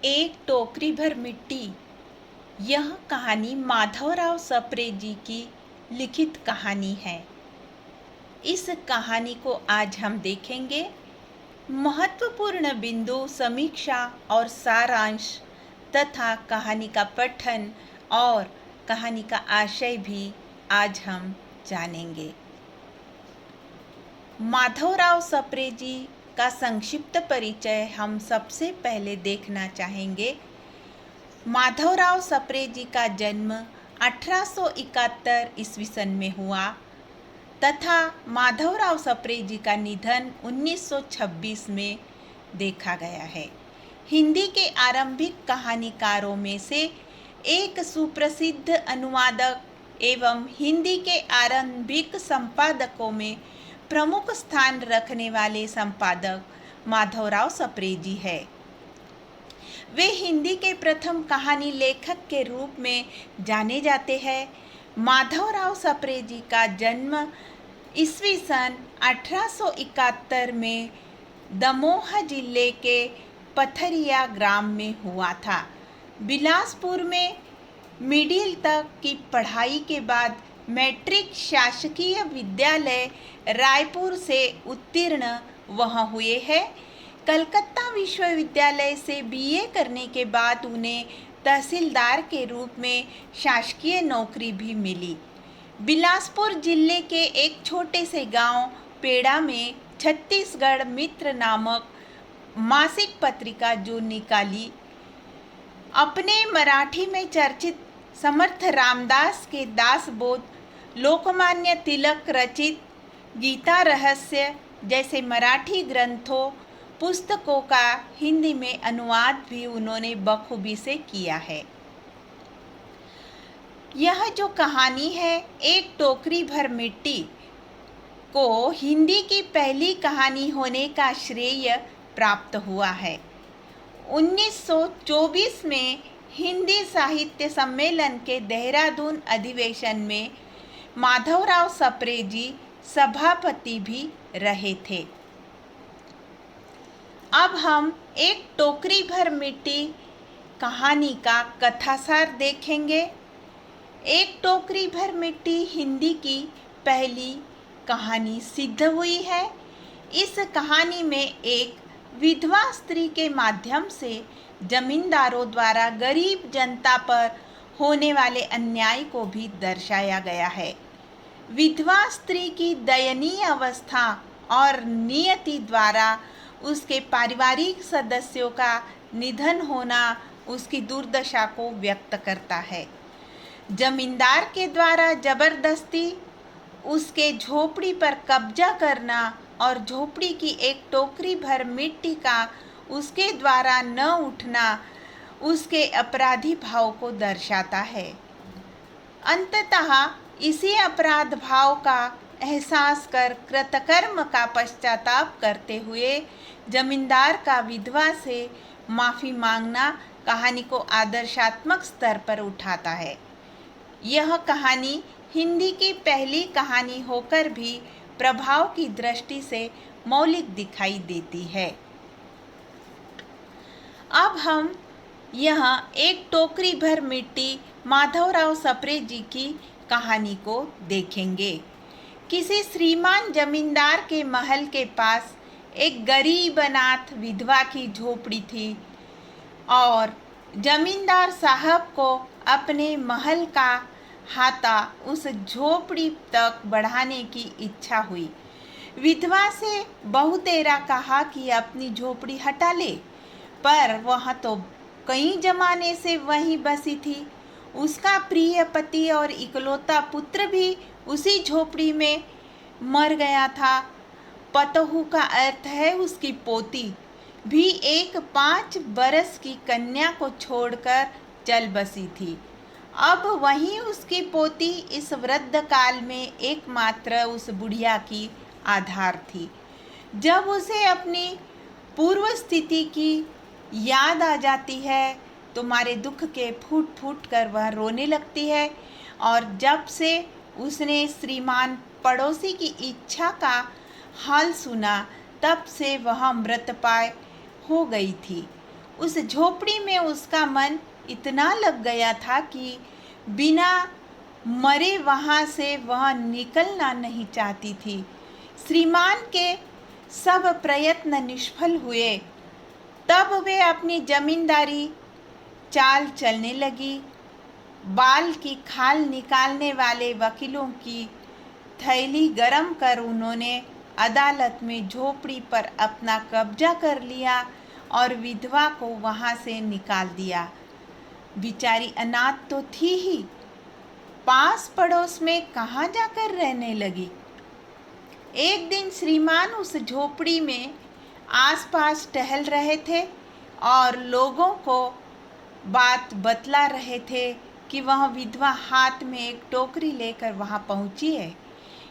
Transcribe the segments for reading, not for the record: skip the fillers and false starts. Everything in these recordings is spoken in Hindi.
एक टोकरी भर मिट्टी। यह कहानी माधवराव सप्रे जी की लिखित कहानी है। इस कहानी को आज हम देखेंगे। महत्वपूर्ण बिंदु, समीक्षा और सारांश तथा कहानी का पठन और कहानी का आशय भी आज हम जानेंगे। माधवराव सप्रे जी का संक्षिप्त परिचय हम सबसे पहले देखना चाहेंगे। माधवराव सप्रे जी का जन्म 1871 ईस्वी सन में हुआ तथा माधवराव सप्रे जी का निधन 1926 में देखा गया है। हिंदी के आरंभिक कहानीकारों में से एक सुप्रसिद्ध अनुवादक एवं हिंदी के आरंभिक संपादकों में प्रमुख स्थान रखने वाले संपादक माधवराव सप्रे जी है। वे हिंदी के प्रथम कहानी लेखक के रूप में जाने जाते हैं। माधवराव सप्रे जी का जन्म ईस्वी सन 1871 में दमोह जिले के पथरिया ग्राम में हुआ था। बिलासपुर में मिडिल तक की पढ़ाई के बाद मैट्रिक शासकीय विद्यालय रायपुर से उत्तीर्ण वह हुए हैं। कलकत्ता विश्वविद्यालय से बीए करने के बाद उन्हें तहसीलदार के रूप में शासकीय नौकरी भी मिली। बिलासपुर जिले के एक छोटे से गांव पेड़ा में छत्तीसगढ़ मित्र नामक मासिक पत्रिका जो निकाली। अपने मराठी में चर्चित समर्थ रामदास के दासबोध, लोकमान्य तिलक रचित गीता रहस्य जैसे मराठी ग्रंथों पुस्तकों का हिंदी में अनुवाद भी उन्होंने बखूबी से किया है। यह जो कहानी है, एक टोकरी भर मिट्टी, को हिंदी की पहली कहानी होने का श्रेय प्राप्त हुआ है। 1924 में हिंदी साहित्य सम्मेलन के देहरादून अधिवेशन में माधवराव सप्रे जी सभापति भी रहे थे। अब हम एक टोकरी भर मिट्टी कहानी का कथासार देखेंगे। एक टोकरी भर मिट्टी हिंदी की पहली कहानी सिद्ध हुई है। इस कहानी में एक विधवा स्त्री के माध्यम से जमींदारों द्वारा गरीब जनता पर होने वाले अन्याय को भी दर्शाया गया है। विधवा स्त्री की दयनीय अवस्था और नियति द्वारा उसके पारिवारिक सदस्यों का निधन होना उसकी दुर्दशा को व्यक्त करता है। जमींदार के द्वारा जबरदस्ती उसके झोपड़ी पर कब्जा करना और झोपड़ी की एक टोकरी भर मिट्टी का उसके द्वारा न उठना उसके अपराधी भाव को दर्शाता है। अंततः इसी अपराध भाव का एहसास कर कृतकर्म का पश्चाताप करते हुए जमींदार का विधवा से माफ़ी मांगना कहानी को आदर्शात्मक स्तर पर उठाता है। यह कहानी हिंदी की पहली कहानी होकर भी प्रभाव की दृष्टि से मौलिक दिखाई देती है। अब हम यहाँ एक टोकरी भर मिट्टी माधवराव सप्रे जी की कहानी को देखेंगे। किसी श्रीमान जमींदार के महल के पास एक गरीब अनाथ विधवा की झोपड़ी थी और जमींदार साहब को अपने महल का हाथा उस झोपड़ी तक बढ़ाने की इच्छा हुई। विधवा से बहुतेरा कहा कि अपनी झोपड़ी हटा ले, पर वह तो कई जमाने से वहीं बसी थी। उसका प्रिय पति और इकलौता पुत्र भी उसी झोपड़ी में मर गया था। पतहू का अर्थ है उसकी पोती भी एक 5 बरस की कन्या को छोड़कर चल बसी थी। अब वहीं उसकी पोती इस वृद्ध काल में एकमात्र उस बुढ़िया की आधार थी। जब उसे अपनी पूर्व स्थिति की याद आ जाती है तो मारे दुख के फूट फूट कर वह रोने लगती है। और जब से उसने श्रीमान पड़ोसी की इच्छा का हाल सुना, तब से वह मृतप्राय हो गई थी। उस झोपड़ी में उसका मन इतना लग गया था कि बिना मरे वहाँ से वह निकलना नहीं चाहती थी। श्रीमान के सब प्रयत्न निष्फल हुए। तब वे अपनी जमींदारी चाल चलने लगी। बाल की खाल निकालने वाले वकीलों की थैली गरम कर उन्होंने अदालत में झोपड़ी पर अपना कब्जा कर लिया और विधवा को वहाँ से निकाल दिया। बेचारी अनाथ तो थी ही, पास पड़ोस में कहाँ जाकर रहने लगी। एक दिन श्रीमान उस झोपड़ी में आसपास टहल रहे थे और लोगों को बात बतला रहे थे कि वह विधवा हाथ में एक टोकरी लेकर वहां पहुंची है।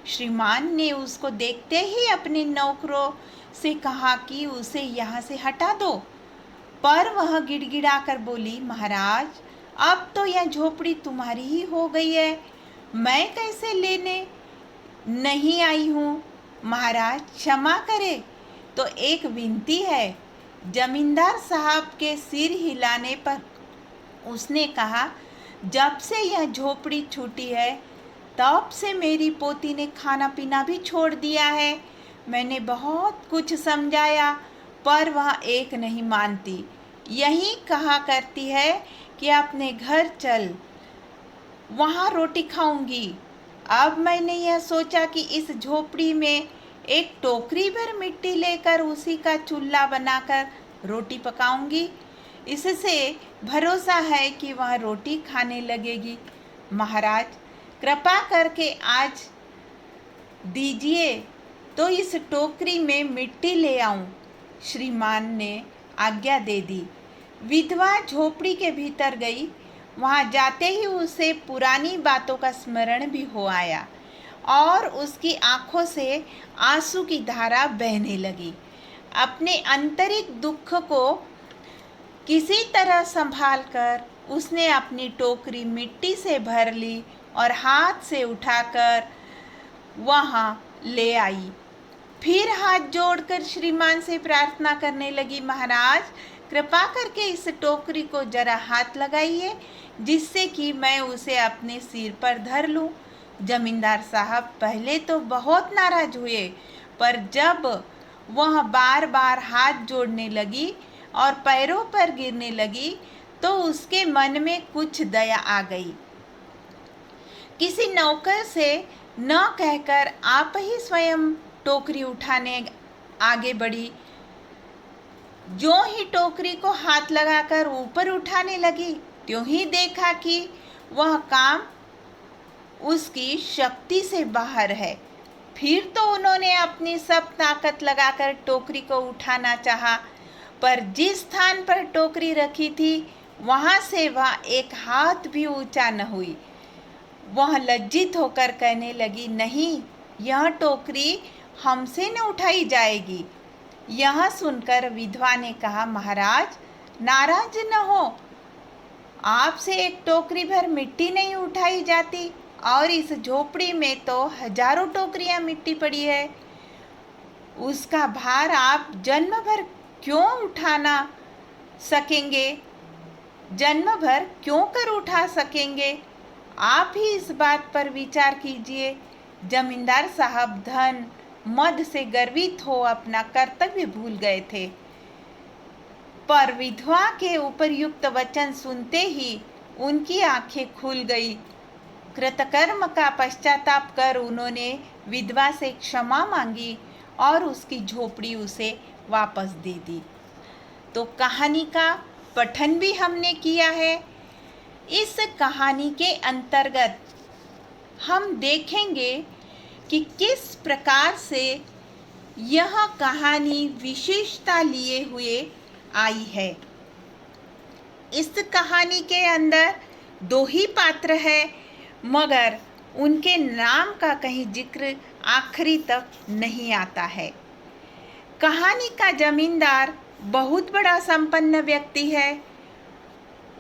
श्रीमान ने उसको देखते ही अपने नौकरों से कहा कि उसे यहाँ से हटा दो, पर वह गिड़गिड़ाकर बोली, महाराज, अब तो यह झोपड़ी तुम्हारी ही हो गई है, मैं कैसे लेने नहीं आई हूँ। महाराज क्षमा करे, तो एक विनती है। जमींदार साहब के सिर हिलाने पर उसने कहा, जब से यह झोपड़ी छूटी है तब से मेरी पोती ने खाना पीना भी छोड़ दिया है। मैंने बहुत कुछ समझाया पर वह एक नहीं मानती। यही कहा करती है कि अपने घर चल, वहाँ रोटी खाऊंगी। अब मैंने यह सोचा कि इस झोपड़ी में एक टोकरी भर मिट्टी लेकर उसी का चूल्हा बनाकर रोटी पकाऊंगी। इससे भरोसा है कि वह रोटी खाने लगेगी। महाराज कृपा करके आज दीजिए तो इस टोकरी में मिट्टी ले आऊं। श्रीमान ने आज्ञा दे दी। विधवा झोपड़ी के भीतर गई। वहां जाते ही उसे पुरानी बातों का स्मरण भी हो आया और उसकी आंखों से आंसू की धारा बहने लगी। अपने आंतरिक दुख को किसी तरह संभालकर उसने अपनी टोकरी मिट्टी से भर ली और हाथ से उठाकर वहां ले आई। फिर हाथ जोड़कर श्रीमान से प्रार्थना करने लगी, महाराज कृपा करके इस टोकरी को जरा हाथ लगाइए जिससे कि मैं उसे अपने सिर पर धर लूं। जमींदार साहब पहले तो बहुत नाराज हुए, पर जब वह बार बार हाथ जोड़ने लगी और पैरों पर गिरने लगी तो उसके मन में कुछ दया आ गई। किसी नौकर से न कहकर आप ही स्वयं टोकरी उठाने आगे बढ़ी। जो ही टोकरी को हाथ लगाकर ऊपर उठाने लगी, त्यों ही देखा कि वह काम उसकी शक्ति से बाहर है। फिर तो उन्होंने अपनी सब ताकत लगाकर टोकरी को उठाना चाहा, पर जिस स्थान पर टोकरी रखी थी वहां से वह एक हाथ भी ऊंचा न हुई। वह लज्जित होकर कहने लगी, नहीं, यह टोकरी हमसे न उठाई जाएगी। यह सुनकर विधवा ने कहा, महाराज नाराज न हो, आपसे एक टोकरी भर मिट्टी नहीं उठाई जाती और इस झोपड़ी में तो हजारों टोकरियां मिट्टी पड़ी है। उसका भार आप जन्म भर क्यों उठाना सकेंगे, जन्म भर क्यों कर उठा सकेंगे। आप ही इस बात पर विचार कीजिए। जमींदार साहब धन मद से गर्वित हो अपना कर्तव्य भूल गए थे, पर विधवा के उपर्युक्त वचन सुनते ही उनकी आंखें खुल गई। कृतकर्म का पश्चाताप कर उन्होंने विधवा से क्षमा मांगी और उसकी झोपड़ी उसे वापस दे दी। तो कहानी का पठन भी हमने किया है। इस कहानी के अंतर्गत हम देखेंगे कि किस प्रकार से यह कहानी विशेषता लिए हुए आई है। इस कहानी के अंदर दो ही पात्र है, मगर उनके नाम का कहीं जिक्र आखिरी तक नहीं आता है। कहानी का जमींदार बहुत बड़ा संपन्न व्यक्ति है।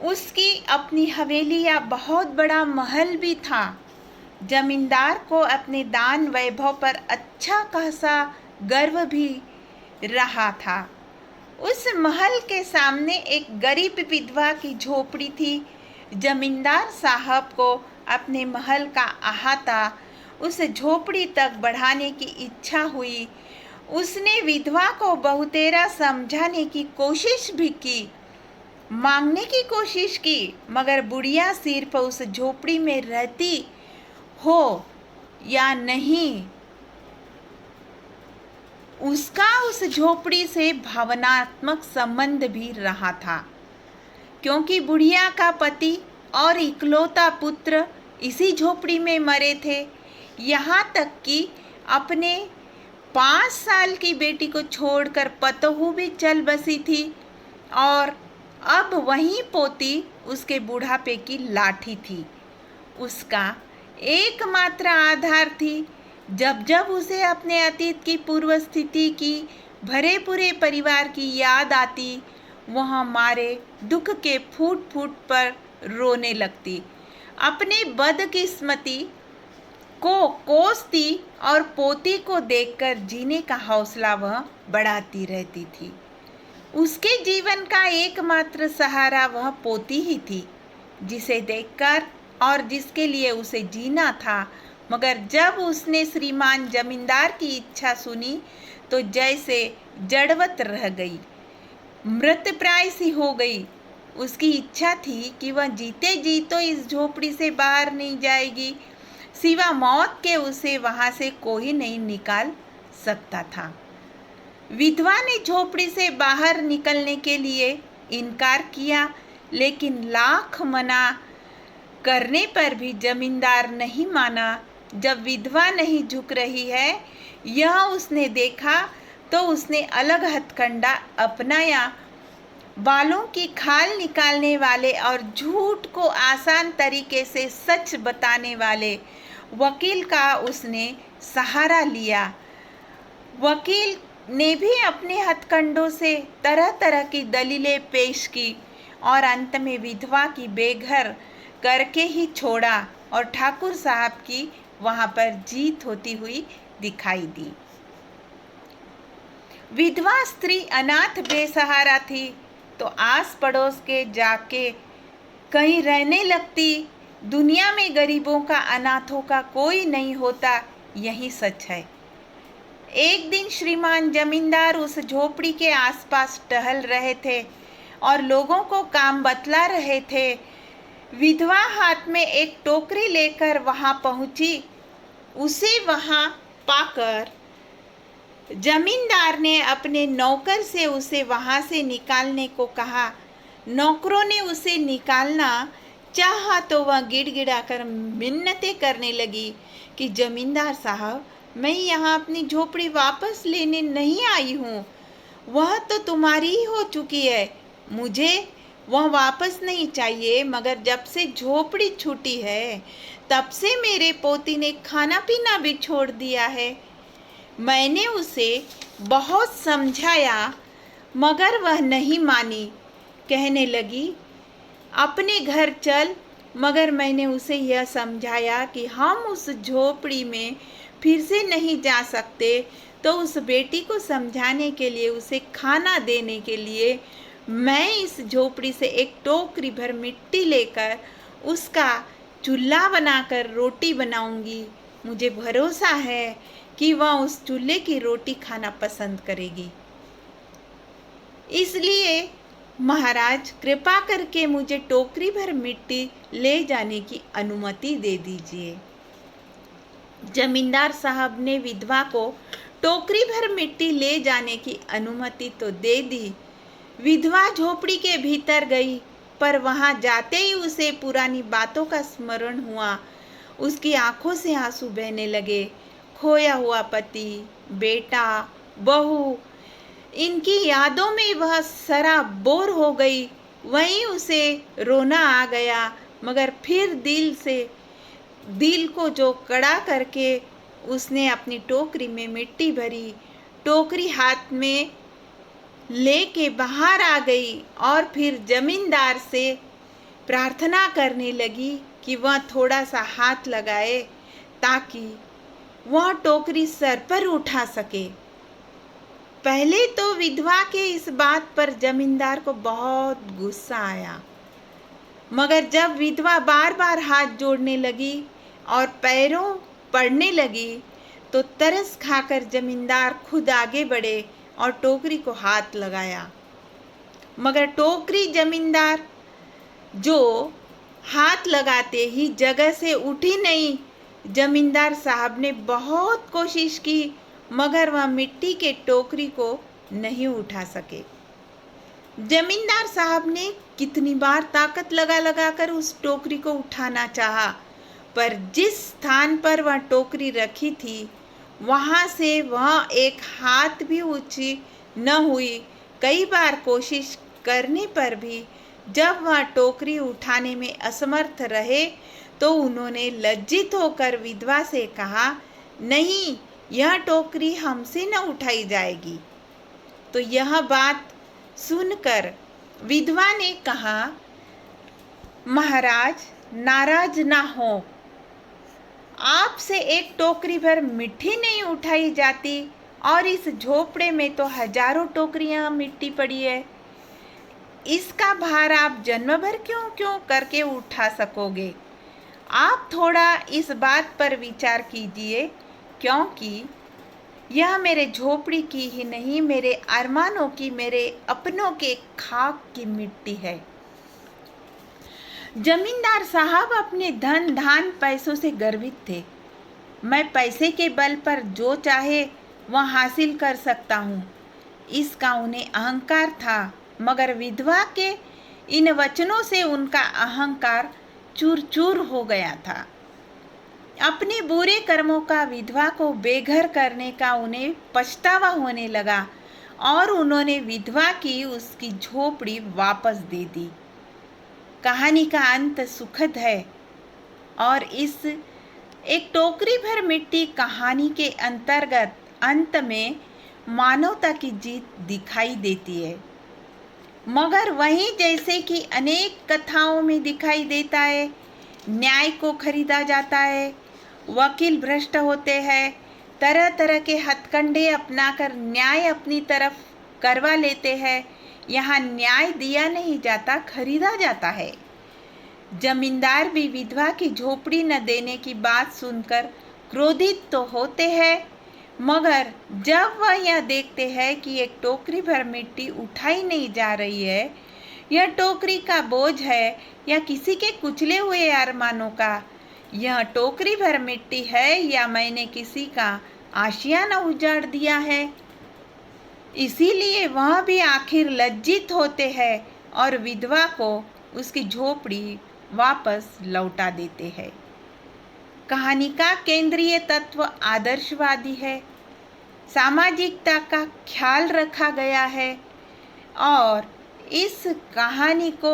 उसकी अपनी हवेली या बहुत बड़ा महल भी था। जमींदार को अपने दान वैभव पर अच्छा खासा गर्व भी रहा था। उस महल के सामने एक गरीब विधवा की झोपड़ी थी। जमींदार साहब को अपने महल का अहाता उस झोपड़ी तक बढ़ाने की इच्छा हुई। उसने विधवा को बहुतेरा समझाने की कोशिश भी की, मांगने की कोशिश की, मगर बुढ़िया सिर्फ उस झोपड़ी में रहती हो या नहीं, उसका उस झोपड़ी से भावनात्मक संबंध भी रहा था, क्योंकि बुढ़िया का पति और इकलौता पुत्र इसी झोपड़ी में मरे थे। यहाँ तक कि अपने 5 साल की बेटी को छोड़कर पतोहू भी चल बसी थी और अब वही पोती उसके बुढ़ापे की लाठी थी, उसका एकमात्र आधार थी। जब जब उसे अपने अतीत की पूर्व स्थिति की भरे पूरे परिवार की याद आती, वह मारे दुख के फूट फूट पर रोने लगती, अपने बदकिस्मती को कोसती और पोती को देखकर जीने का हौसला वह बढ़ाती रहती थी। उसके जीवन का एकमात्र सहारा वह पोती ही थी, जिसे देखकर और जिसके लिए उसे जीना था। मगर जब उसने श्रीमान जमींदार की इच्छा सुनी तो जैसे जड़वत रह गई, मृतप्राय सी हो गई। उसकी इच्छा थी कि वह जीते जी तो इस झोपड़ी से बाहर नहीं जाएगी, सिवा मौत के उसे वहां से कोई नहीं निकाल सकता था। विधवा ने झोपड़ी से बाहर निकलने के लिए इनकार किया, लेकिन लाख मना करने पर भी जमींदार नहीं माना। जब विधवा नहीं झुक रही है यह उसने देखा तो उसने अलग हथकंडा अपनाया। बालों की खाल निकालने वाले और झूठ को आसान तरीके से सच बताने वाले वकील का उसने सहारा लिया। वकील ने भी अपने हथकंडों से तरह तरह की दलीलें पेश की और अंत में विधवा की बेघर करके ही छोड़ा और ठाकुर साहब की वहां पर जीत होती हुई दिखाई दी। विधवा स्त्री अनाथ बेसहारा थी तो आस पड़ोस के जाके कहीं रहने लगती। दुनिया में गरीबों का, अनाथों का कोई नहीं होता, यही सच है। एक दिन श्रीमान जमींदार उस झोपड़ी के आसपास टहल रहे थे और लोगों को काम बतला रहे थे। विधवा हाथ में एक टोकरी लेकर वहां पहुंची। उसे वहां पाकर जमींदार ने अपने नौकर से उसे वहां से निकालने को कहा। नौकरों ने उसे निकालना चाहा तो वह गिड़गिड़ाकर मिन्नतें करने लगी कि जमींदार साहब, मैं यहाँ अपनी झोपड़ी वापस लेने नहीं आई हूँ, वह तो तुम्हारी ही हो चुकी है, मुझे वह वापस नहीं चाहिए। मगर जब से झोपड़ी छूटी है तब से मेरे पोती ने खाना पीना भी छोड़ दिया है। मैंने उसे बहुत समझाया मगर वह नहीं मानी, कहने लगी अपने घर चल। मगर मैंने उसे यह समझाया कि हम उस झोपड़ी में फिर से नहीं जा सकते, तो उस बेटी को समझाने के लिए, उसे खाना देने के लिए मैं इस झोपड़ी से एक टोकरी भर मिट्टी लेकर उसका चूल्हा बनाकर रोटी बनाऊंगी। मुझे भरोसा है कि वह उस चूल्हे की रोटी खाना पसंद करेगी। इसलिए महाराज, कृपा करके मुझे टोकरी भर मिट्टी ले जाने की अनुमति दे दीजिए। जमींदार साहब ने विधवा को टोकरी भर मिट्टी ले जाने की अनुमति तो दे दी। विधवा झोपड़ी के भीतर गई, पर वहां जाते ही उसे पुरानी बातों का स्मरण हुआ। उसकी आंखों से आंसू बहने लगे। खोया हुआ पति, बेटा, बहू, इनकी यादों में वह सराबोर हो गई। वहीं उसे रोना आ गया, मगर फिर दिल को जो कड़ा करके उसने अपनी टोकरी में मिट्टी भरी। टोकरी हाथ में लेके बाहर आ गई और फिर जमींदार से प्रार्थना करने लगी कि वह थोड़ा सा हाथ लगाए ताकि वह टोकरी सर पर उठा सके। पहले तो विधवा के इस बात पर जमींदार को बहुत गुस्सा आया, मगर जब विधवा बार बार हाथ जोड़ने लगी और पैरों पड़ने लगी तो तरस खाकर जमींदार खुद आगे बढ़े और टोकरी को हाथ लगाया। मगर टोकरी जमींदार जो हाथ लगाते ही जगह से उठी नहीं। जमींदार साहब ने बहुत कोशिश की मगर वह मिट्टी के टोकरी को नहीं उठा सके। जमींदार साहब ने कितनी बार ताकत लगा लगा कर उस टोकरी को उठाना चाहा, पर जिस स्थान पर वह टोकरी रखी थी वहां से वह एक हाथ भी ऊंची न हुई। कई बार कोशिश करने पर भी जब वह टोकरी उठाने में असमर्थ रहे तो उन्होंने लज्जित होकर विधवा से कहा, नहीं, यह टोकरी हमसे न उठाई जाएगी। तो यह बात सुनकर विधवा ने कहा, महाराज नाराज ना हो, आपसे एक टोकरी भर मिट्टी नहीं उठाई जाती और इस झोपड़े में तो हजारों टोकरियां मिट्टी पड़ी है। इसका भार आप जन्म भर क्यों करके उठा सकोगे। आप थोड़ा इस बात पर विचार कीजिए, क्योंकि यह मेरे झोपड़ी की ही नहीं, मेरे अरमानों की, मेरे अपनों के खाक की मिट्टी है। जमींदार साहब अपने धन धान पैसों से गर्वित थे। मैं पैसे के बल पर जो चाहे वह हासिल कर सकता हूँ, इसका उन्हें अहंकार था। मगर विधवा के इन वचनों से उनका अहंकार चूर चूर हो गया था। अपने बुरे कर्मों का विधवा को बेघर करने का उन्हें पछतावा होने लगा और उन्होंने विधवा की उसकी झोपड़ी वापस दे दी। कहानी का अंत सुखद है और इस एक टोकरी भर मिट्टी कहानी के अंतर्गत अंत में मानवता की जीत दिखाई देती है। मगर वहीं जैसे कि अनेक कथाओं में दिखाई देता है, न्याय को खरीदा जाता है, वकील भ्रष्ट होते हैं, तरह तरह के हथकंडे अपनाकर न्याय अपनी तरफ करवा लेते हैं। यहाँ न्याय दिया नहीं जाता, खरीदा जाता है। जमींदार भी विधवा की झोपड़ी न देने की बात सुनकर क्रोधित तो होते हैं, मगर जब वह यह देखते हैं कि एक टोकरी भर मिट्टी उठाई नहीं जा रही है, यह टोकरी का बोझ है या किसी के कुचले हुए अरमानों का, यह टोकरी भर मिट्टी है या मैंने किसी का आशियाना उजाड़ दिया है, इसीलिए वह भी आखिर लज्जित होते हैं और विधवा को उसकी झोपड़ी वापस लौटा देते हैं। कहानी का केंद्रीय तत्व आदर्शवादी है, सामाजिकता का ख्याल रखा गया है और इस कहानी को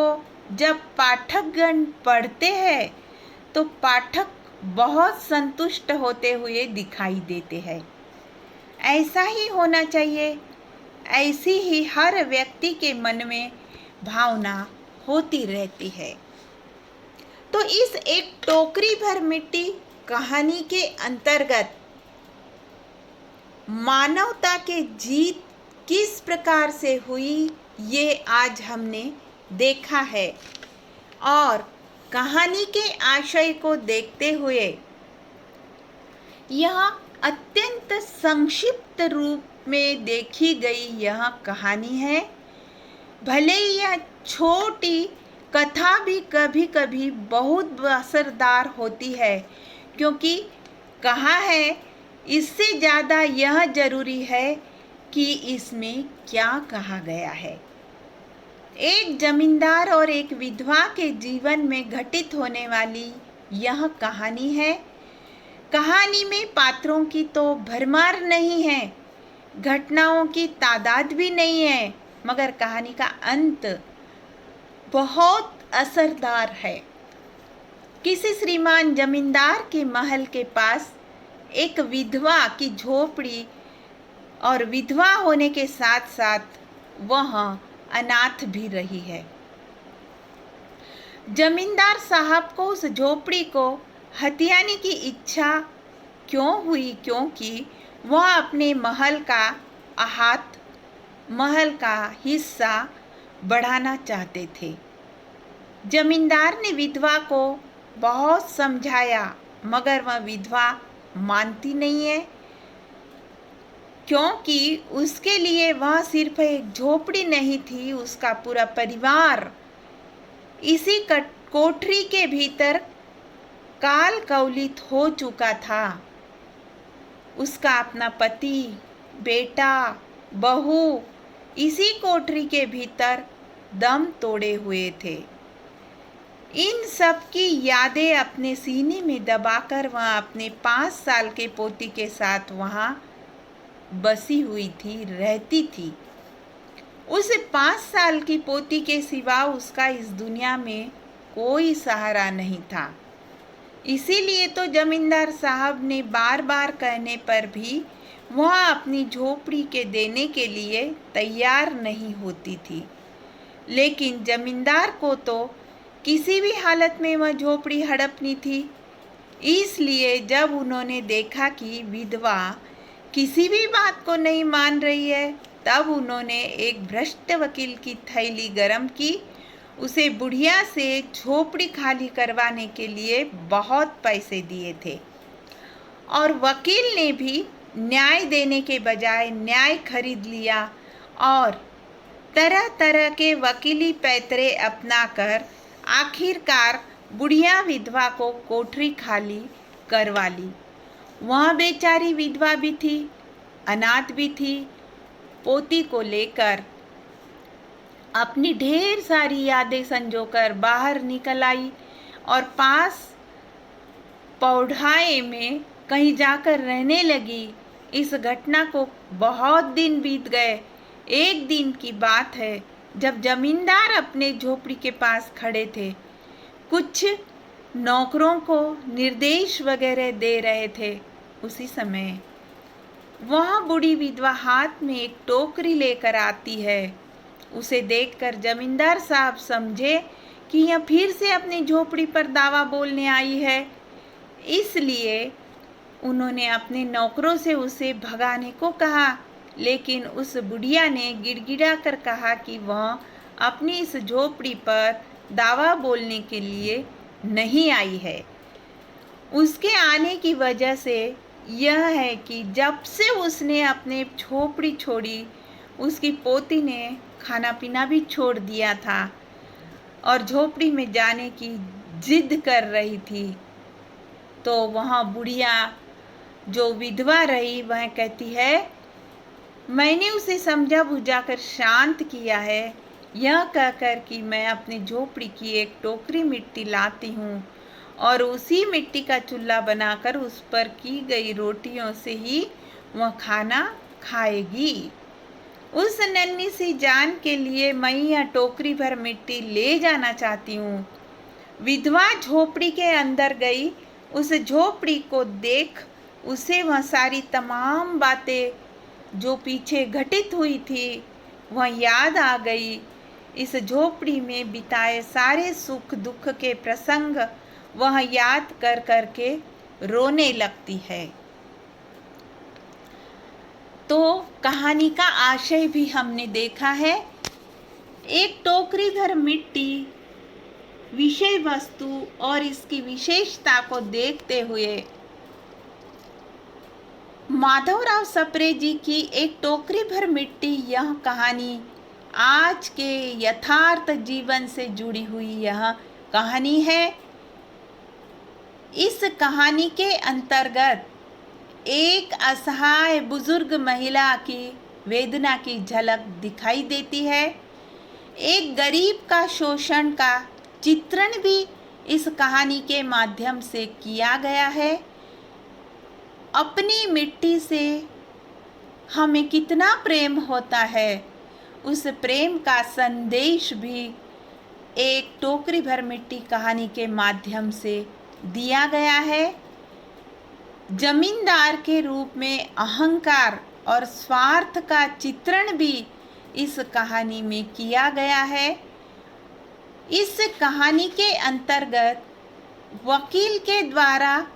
जब पाठकगण पढ़ते हैं तो पाठक बहुत संतुष्ट होते हुए दिखाई देते हैं। ऐसा ही होना चाहिए, ऐसी ही हर व्यक्ति के मन में भावना होती रहती है। तो इस एक टोकरी भर मिट्टी कहानी के अंतर्गत मानवता के जीत किस प्रकार से हुई ये आज हमने देखा है और कहानी के आशय को देखते हुए यह अत्यंत संक्षिप्त रूप में देखी गई यह कहानी है। भले ही यह छोटी कथा भी कभी कभी बहुत असरदार होती है, क्योंकि कहा है इससे ज़्यादा यह जरूरी है कि इसमें क्या कहा गया है। एक जमींदार और एक विधवा के जीवन में घटित होने वाली यह कहानी है। कहानी में पात्रों की तो भरमार नहीं है, घटनाओं की तादाद भी नहीं है, मगर कहानी का अंत बहुत असरदार है। किसी श्रीमान जमींदार के महल के पास एक विधवा की झोपड़ी और विधवा होने के साथ साथ वह अनाथ भी रही है। जमींदार साहब को उस झोपड़ी को हथियाने की इच्छा क्यों हुई? क्योंकि वह अपने महल का अहात महल का हिस्सा बढ़ाना चाहते थे। जमींदार ने विधवा को बहुत समझाया, मगर वह विधवा मानती नहीं है, क्योंकि उसके लिए वह सिर्फ एक झोपड़ी नहीं थी, उसका पूरा परिवार इसी कोठरी के भीतर काल कवलित हो चुका था। उसका अपना पति, बेटा, बहू इसी कोठरी के भीतर दम तोड़े हुए थे। इन सब की यादें अपने सीने में दबाकर वह अपने 5 साल के पोती के साथ वहाँ बसी हुई थी, रहती थी। उस 5 साल की पोती के सिवा उसका इस दुनिया में कोई सहारा नहीं था। इसीलिए तो जमींदार साहब ने बार बार कहने पर भी वह अपनी झोपड़ी के देने के लिए तैयार नहीं होती थी। लेकिन जमींदार को तो किसी भी हालत में वह झोपड़ी हड़पनी थी। इसलिए जब उन्होंने देखा कि विधवा किसी भी बात को नहीं मान रही है, तब उन्होंने एक भ्रष्ट वकील की थैली गरम की। उसे बुढ़िया से झोपड़ी खाली करवाने के लिए बहुत पैसे दिए थे, और वकील ने भी न्याय देने के बजाय न्याय खरीद लिया और तरह तरह के वकीली पैतरे अपनाकर आखिरकार बुढ़िया विधवा को कोठरी खाली करवा ली। वह बेचारी विधवा भी थी, अनाथ भी थी। पोती को लेकर अपनी ढेर सारी यादें संजोकर बाहर निकल आई और पास पौधाए में कहीं जाकर रहने लगी। इस घटना को बहुत दिन बीत गए। एक दिन की बात है, जब जमींदार अपने झोपड़ी के पास खड़े थे, कुछ नौकरों को निर्देश वगैरह दे रहे थे। उसी समय वह बूढ़ी विधवा हाथ में एक टोकरी लेकर आती है। उसे देखकर जमींदार साहब समझे कि यह फिर से अपनी झोपड़ी पर दावा बोलने आई है। इसलिए उन्होंने अपने नौकरों से उसे भगाने को कहा, लेकिन उस बुढ़िया ने गिड़गिड़ा कर कहा कि वह अपनी इस झोपड़ी पर दावा बोलने के लिए नहीं आई है। उसके आने की वजह से यह है कि जब से उसने अपने झोपड़ी छोड़ी, उसकी पोती ने खाना पीना भी छोड़ दिया था और झोपड़ी में जाने की जिद कर रही थी। तो वहाँ बुढ़िया जो विधवा रही, वह कहती है, मैंने उसे समझा बुझाकर शांत किया है, यह कहकर कि मैं अपनी झोपड़ी की एक टोकरी मिट्टी लाती हूँ और उसी मिट्टी का चूल्हा बनाकर उस पर की गई रोटियों से ही वह खाना खाएगी। उस नन्ही सी जान के लिए मैं यह टोकरी भर मिट्टी ले जाना चाहती हूँ। विधवा झोपड़ी के अंदर गई। उस झोपड़ी को देख उसे वह सारी तमाम बातें जो पीछे घटित हुई थी वह याद आ गई। इस झोपड़ी में बिताए सारे सुख दुख के प्रसंग वह याद कर करके रोने लगती है। तो कहानी का आशय भी हमने देखा है। एक टोकरी भर मिट्टी विषय वस्तु और इसकी विशेषता को देखते हुए माधवराव सप्रे जी की एक टोकरी भर मिट्टी, यह कहानी आज के यथार्थ जीवन से जुड़ी हुई यह कहानी है। इस कहानी के अंतर्गत एक असहाय बुजुर्ग महिला की वेदना की झलक दिखाई देती है। एक गरीब का शोषण का चित्रण भी इस कहानी के माध्यम से किया गया है। अपनी मिट्टी से हमें कितना प्रेम होता है, उस प्रेम का संदेश भी एक टोकरी भर मिट्टी कहानी के माध्यम से दिया गया है। जमींदार के रूप में अहंकार और स्वार्थ का चित्रण भी इस कहानी में किया गया है। इस कहानी के अंतर्गत वकील के द्वारा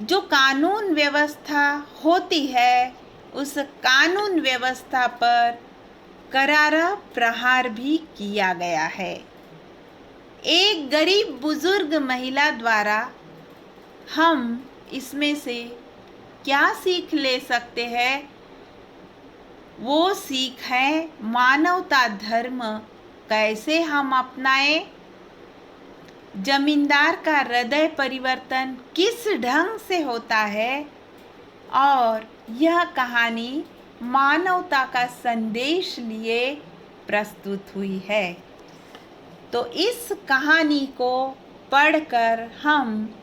जो कानून व्यवस्था होती है उस कानून व्यवस्था पर करारा प्रहार भी किया गया है। एक गरीब बुजुर्ग महिला द्वारा हम इसमें से क्या सीख ले सकते हैं? वो सीख है मानवता धर्म कैसे हम अपनाएं, जमींदार का हृदय परिवर्तन किस ढंग से होता है, और यह कहानी मानवता का संदेश लिए प्रस्तुत हुई है। तो इस कहानी को पढ़कर हम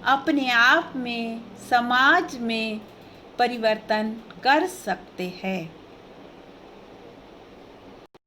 अपने आप में, समाज में परिवर्तन कर सकते हैं।